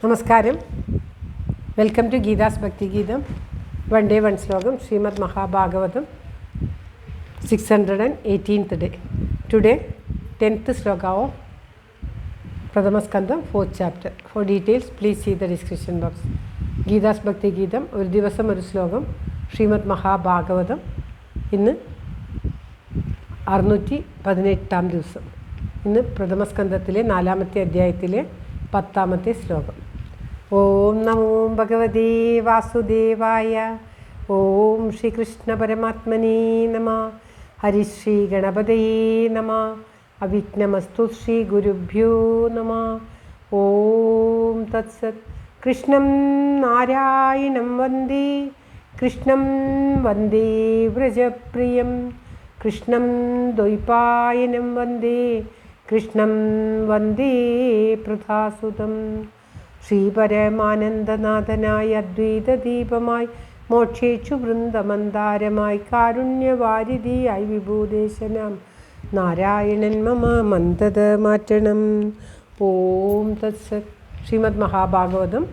നമസ്കാരം. Welcome to Geetha's ഭക്തി ഗീതം. വൺ ഡേ വൺ ശ്ലോകം. Shrimad Mahabhagavatam 618th day. Today 10th Shloka of പ്രഥമസ്കന്ധം 4th chapter. For details please see the description box. Geetha's ഭക്തി ഗീതം, ഒരു ദിവസം ഒരു ശ്ലോകം. ശ്രീമദ് മഹാഭാഗവതം. ഇന്ന് 618ാം ദിവസം. ഇന്ന് പ്രഥമസ്കന്ധത്തിലെ 4ാമത്തെ അധ്യായത്തിലെ 10ാമത്തെ ശ്ലോകം. ഓം നമോ ഭഗവതേ വാസുദേവായ. ഓം ശ്രീകൃഷ്ണ പരമാത്മനേ നമ. ഹരിശ്രീ ഗണപതയേ നമ. അവിഘ്നമസ്തു ശ്രീ ഗുരുഭ്യോ നമ. ഓം തത്സത്. കൃഷ്ണം നാരായണം വന്ദേ. കൃഷ്ണം വന്ദേ വ്രജപ്രിയം. കൃഷ്ണം ദ്വൈപായനം വന്ദേ. കൃഷ്ണം വന്ദേ പൃഥാസുതം. ശ്രീപരമാനന്ദനാഥനായ അദ്വൈതദീപമായി, മോക്ഷേച്ചു വൃന്ദമന്ദാരമായി, കാരുണ്യവാരിധിയായി വിഭൂദേശനാം നാരായണൻ മമ മന്ദത മാറ്റണം. ഓം തത്സത്. ശ്രീമദ് മഹാഭാഗവതം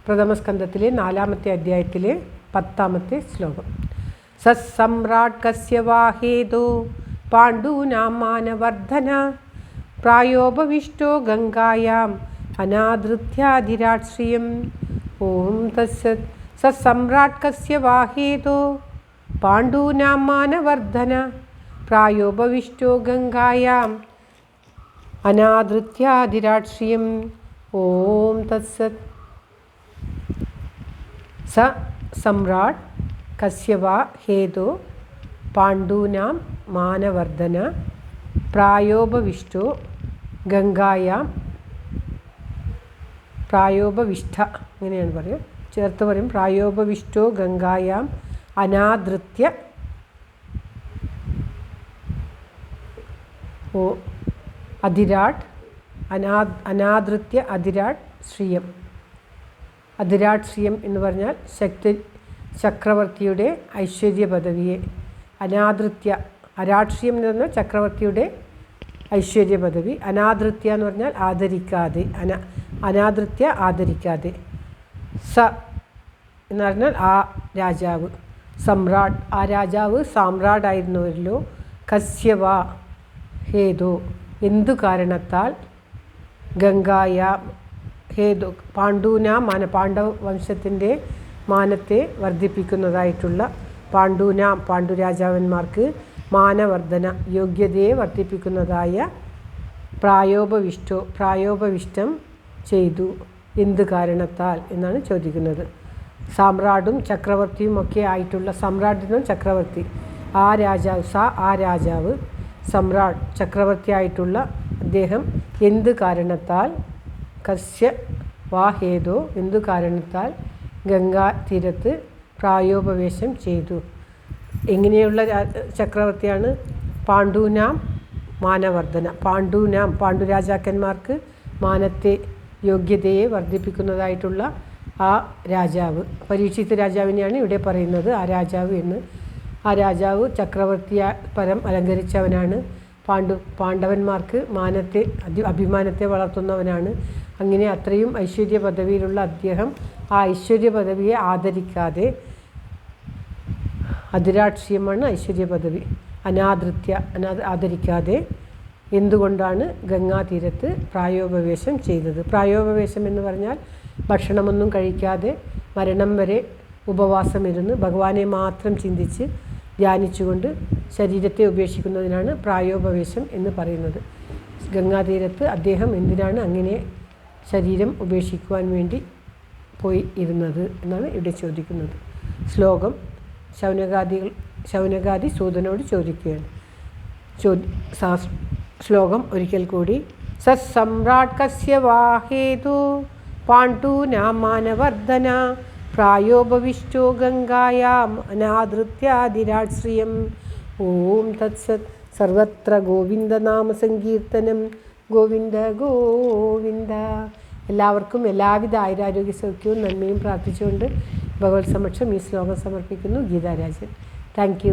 പ്രഥമസ്കന്ധത്തിലെ 4ാമത്തെ അധ്യായത്തിലെ 10ാമത്തെ ശ്ലോകം. സമ്രാട് കസ്യ വാഹേതോ പാണ്ഡൂനാം മാനവർദ്ധന. പ്രായോപവിഷ്ടോ ഗംഗായാം അനാദൃത്യാധിരാട് ശ്രിയം. ഓം തത്സത്. സമ്രാട് കസ്യ വാഹേതോ പാണ്ഡൂനാം മാനവർദ്ധന. പ്രായോപവിഷ്ടോ ഗംഗായാം അനാദൃത്യാധിരാട് ശ്രിയം. ഓം തത്സത്. സമ്രാട് കസ്യ വാ ഹേതോ പാണ്ഡൂനാം മാനവർദ്ധന. പ്രായോപവിഷ്ടോ ഗംഗായാം. പ്രായോപവിഷ്ട ഇങ്ങനെയാണ് പറയുക, ചേർത്ത് പറയും. പ്രായോപവിഷ്ടോ ഗംഗായാം അനാദൃത്യ അധിരാട്. അനാദൃത്യ അധിരാട് ശ്രിയം. അധിരാട് ശ്രിയം എന്ന് പറഞ്ഞാൽ ചക്രവർത്തിയുടെ ഐശ്വര്യ പദവിയെ. അനാദൃത്യ അരാട്ഷ്യം എന്ന് പറഞ്ഞാൽ ചക്രവർത്തിയുടെ ഐശ്വര്യ പദവി. അനാദൃത്യ എന്ന് പറഞ്ഞാൽ ആദരിക്കാതെ. അനാദൃത്യ ആദരിക്കാതെ. സ എന്ന് പറഞ്ഞാൽ ആ രാജാവ്. സമ്രാട് ആ രാജാവ് സാമ്രാടായിരുന്നുവല്ലോ. കസ്യവ ഹേതു എന്തു കാരണത്താൽ. ഗംഗായ ഹേതു പാണ്ഡൂനാം മാന പാണ്ഡവ വംശത്തിൻ്റെ മാനത്തെ വർദ്ധിപ്പിക്കുന്നതായിട്ടുള്ള പാണ്ഡൂനാം പാണ്ഡുരാജാവന്മാർക്ക് മാനവർദ്ധന യോഗ്യതയെ വർദ്ധിപ്പിക്കുന്നതായ പ്രായോപവിഷ്ടം ചെയ്തു. എന്ത് കാരണത്താൽ എന്നാണ് ചോദിക്കുന്നത്. സാമ്രാട്ടും ചക്രവർത്തിയും ഒക്കെ ആയിട്ടുള്ള, സമ്രാട്ടിനും ചക്രവർത്തി, ആ രാജാവ് സമ്രാട്ട് ചക്രവർത്തി ആയിട്ടുള്ള അദ്ദേഹം എന്ത് കാരണത്താൽ. കസ്യ വാ ഹേതോ എന്തു കാരണത്താൽ ഗംഗാ തീരത്ത് പ്രായോപവേശം ചെയ്തു. എങ്ങനെയുള്ള ചക്രവർത്തിയാണ്? പാണ്ഡൂനാം മാനവർദ്ധന. പാണ്ഡുരാജാക്കന്മാർക്ക് മാനത്തെ യോഗ്യതയെ വർദ്ധിപ്പിക്കുന്നതായിട്ടുള്ള ആ രാജാവ്. പരീക്ഷിത് രാജാവിനെയാണ് ഇവിടെ പറയുന്നത് ആ രാജാവ് എന്ന്. ആ രാജാവ് ചക്രവർത്തി പരം അലങ്കരിച്ചവനാണ്. പാണ്ഡവന്മാർക്ക് മാനത്തെ അഭിമാനത്തെ വളർത്തുന്നവനാണ്. അങ്ങനെ അത്രയും ഐശ്വര്യ പദവിയിലുള്ള അദ്ദേഹം ആ ഐശ്വര്യ പദവിയെ ആദരിക്കാതെ, അധിരാക്ഷ്യമാണ് ഐശ്വര്യ പദവി, ആദരിക്കാതെ എന്തുകൊണ്ടാണ് ഗംഗാതീരത്ത് പ്രായോപവേശം ചെയ്തത്? പ്രായോപവേശം എന്ന് പറഞ്ഞാൽ ഭക്ഷണമൊന്നും കഴിക്കാതെ മരണം വരെ ഉപവാസമിരുന്ന് ഭഗവാനെ മാത്രം ചിന്തിച്ച് ധ്യാനിച്ചുകൊണ്ട് ശരീരത്തെ ഉപേക്ഷിക്കുന്നതിനാണ് പ്രായോപവേശം എന്ന് പറയുന്നത്. ഗംഗാതീരത്ത് അദ്ദേഹം എന്തിനാണ് അങ്ങനെ ശരീരം ഉപേക്ഷിക്കുവാൻ വേണ്ടി പോയി ഇരുന്നത് എന്നാണ് ഇവിടെ ചോദിക്കുന്നത്. ശ്ലോകം ശൗനകാദി സൂതനോട് ചോദിക്കുകയാണ്. ശ്ലോകം ഒരിക്കൽ കൂടി. സമ്രാട് കസ്യ വാഹേതു പാണ്ഡൂനാം മാനവർദ്ധന. പ്രായോപവിഷ്ടോ ഗംഗായാം അനാദൃത്യാധിരാട് ശ്രിയം. ഓം തത്സത്. സർവത്ര ഗോവിന്ദനാമ സങ്കീർത്തനം. ഗോവിന്ദ ഗോവിന്ദ. എല്ലാവർക്കും എല്ലാവിധ ആയുരാരോഗ്യ സൗഖ്യവും നന്മയും പ്രാർത്ഥിച്ചുകൊണ്ട് ഭഗവത് സമക്ഷം ഈ ശ്ലോകം സമർപ്പിക്കുന്നു. Geetha Rajan. Thank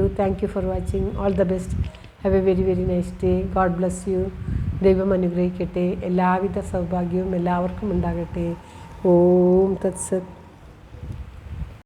you for watching. All the best. Have A very very nice day. God bless you. ദൈവം അനുഗ്രഹിക്കട്ടെ. എല്ലാവിധ സൗഭാഗ്യവും എല്ലാവർക്കും ഉണ്ടാകട്ടെ. ഓം തത്സത്.